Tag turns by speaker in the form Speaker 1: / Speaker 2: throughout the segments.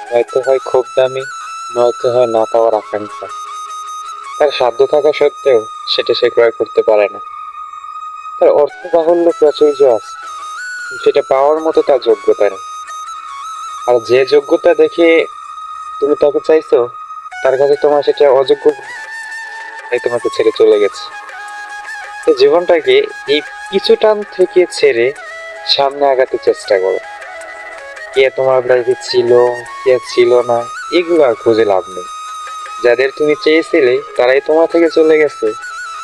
Speaker 1: নয়তো হয় খুব দামি, নয়তো হয় না পাওয়ার আকাঙ্ক্ষা। তার সাধ্য থাকা সত্ত্বেও সেটা সে ক্রয় করতে পারে না। তার অর্থ বাহুল্য প্রাচুর্য আছে, সেটা পাওয়ার মতো তার যোগ্যতা নেই। আর যে যোগ্যতা দেখে তুমি তাকে চাইছো, তার কাছে তোমার সেটা অযোগ্য, তাই তোমাকে ছেড়ে চলে গেছে। তো জীবনটাকে এই পিছু টান থেকে ছেড়ে সামনে আগাতে চেষ্টা করো। কে তোমার লাইফে ছিল, কে ছিল না, এগুলো আর খুঁজে লাভ নেই। যাদের তুমি চেয়েছিলে তারাই তোমার থেকে চলে গেছে,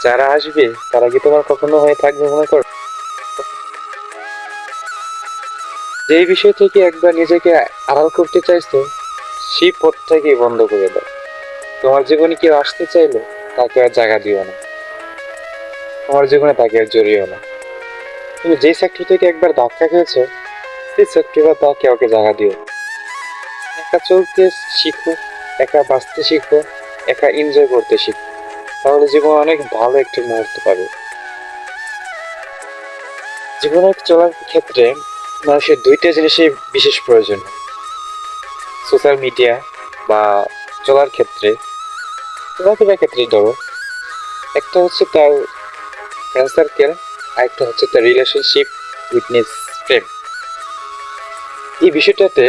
Speaker 1: যারা আসবে তারা কি তোমার কখনো হয়ে থাকবে মনে করো? যেই বিষয় থেকে একবার নিজেকে আড়াল করতে চাইছো, সেই পথটাকেই বন্ধ করে দাও। তোমার জীবনে কেউ আসতে চাইলে তাকে আর জায়গা দিও না, তোমার জীবনে তাকে আর জড়িও না। তুমি যে সেক্টর থেকে একবার ধাক্কা খেয়েছো, সেই সেক্টরে তাকে ওকে জায়গা দিও। একা চলতে শিখো, একা বাঁচতে শিখো, একা এনজয় করতে শিখো। তাহলে জীবন অনেক ভালো একটি মুহূর্ত পাবে। জীবনের চলার ক্ষেত্রে মানুষের দুইটা জিনিসের বিশেষ প্রয়োজন। সোশ্যাল মিডিয়া বা চলার ক্ষেত্রে, চলাফেরার ক্ষেত্রে ধরো, একটা হচ্ছে তার ফ্রেন্ড সার্কেল, আর একটা হচ্ছে তার রিলেশনশিপ, উইটনেস, প্রেম। এই বিষয়টাতে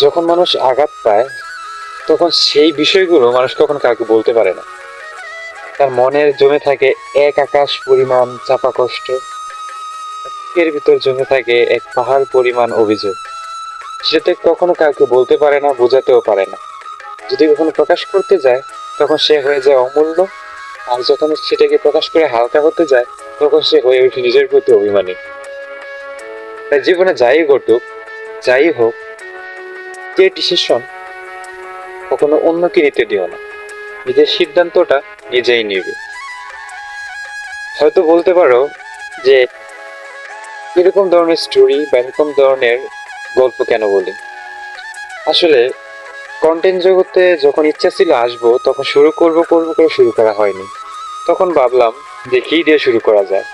Speaker 1: যখন মানুষ আঘাত পায়, তখন সেই বিষয়গুলো মানুষ কখনো কাউকে বলতে পারে না। তার মনের জমে থাকে এক আকাশ পরিমাণ চাপা কষ্ট, এর ভিতর জমে থাকে এক পাহাড় পরিমাণ অভিযোগ। সেটা কখনো কাউকে বলতে পারে না, বোঝাতেও পারে না। যদি কখনো প্রকাশ করতে যায়, তখন সে হয়ে যায় অমূল্য। আর যখন সেটাকে প্রকাশ করে হালকা হতে যায়, তখন সে হয়ে ওঠে নিজের প্রতি অভিমানী। তাই জীবনে যাই ঘটুক, যাই হোক, যে ডিসিশন কখনো অন্যকে নিতে দিও না, নিজের সিদ্ধান্তটা নিজেই নিবে। হয়তো বলতে পারো যে এরকম ধরনের স্টোরি বা এরকম ধরনের গল্প কেন বলি। আসলে কন্টেন্ট জগতে যখন ইচ্ছা ছিল আসবো, তখন শুরু করব করব করে শুরু করা হয়নি। তখন ভাবলাম যে কি দিয়ে শুরু করা যায়।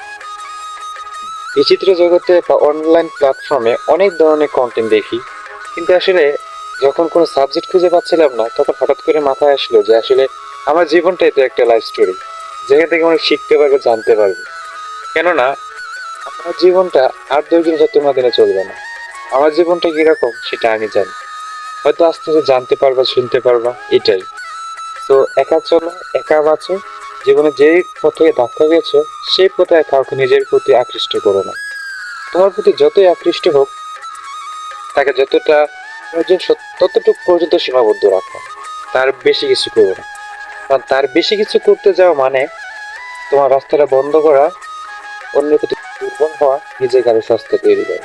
Speaker 1: বিচিত্র জগতে বা অনলাইন প্ল্যাটফর্মে অনেক ধরনের কন্টেন্ট দেখি, কিন্তু আসলে যখন কোনো সাবজেক্ট খুঁজে পাচ্ছিলাম না, তখন হঠাৎ করে মাথায় আসলো যে আসলে আমার জীবনটাই তো একটা লাইফ স্টোরি, যেখান থেকে মানুষ শিখতে পারবে, জানতে পারবে। কেননা আমার জীবনটা আর 2 দিন 4 দিনে চলবে না। আমার জীবনটা কিরকম সেটা আমি জানি। হয়তো আস্তে আস্তে জানতে পারবা, শুনতে পারবা, এটাই। তো একা চলো, একা বাঁচো। জীবনে যেই পথে ধাক্কা গেছো, সেই পথে কাউকে নিজের প্রতি আকৃষ্ট করো না। তোমার প্রতি যতই আকৃষ্ট হোক, তাকে যতটা প্রয়োজন ততটুকু পর্যন্ত সীমাবদ্ধ রাখো। তার বেশি কিছু করো না। কারণ তার বেশি কিছু করতে যাওয়া মানে তোমার রাস্তাটা বন্ধ করা, অন্যের প্রতি দুর্বল হওয়া, নিজের গাড়ি সস্তা তৈরি করা।